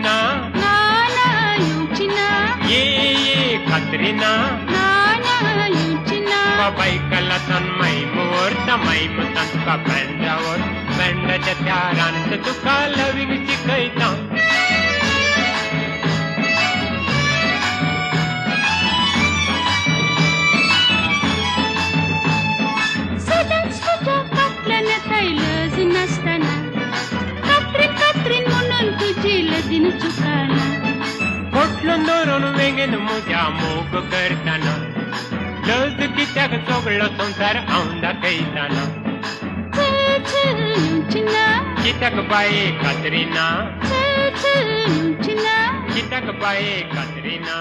Katrina, Nana Yuchina, Katrina, Nana Yuchina, Babai kalatan mai muorta mai mutan ka bendaवर bendaच्या त्यारांत तुका loving शिकैता सदाच तुझ्या कापल्याने तैलज नसताना कात्रीन कात्रीन म्हणून तुझी लजीन चुकाना कोटलं दोरून वेगेन मुद्या मोग करताना लज कित्याक चोगळो संसार औंदा कैताना Yuchina, कित्याक बाये कात्रीना Yuchina, कित्याक बाये कात्रीना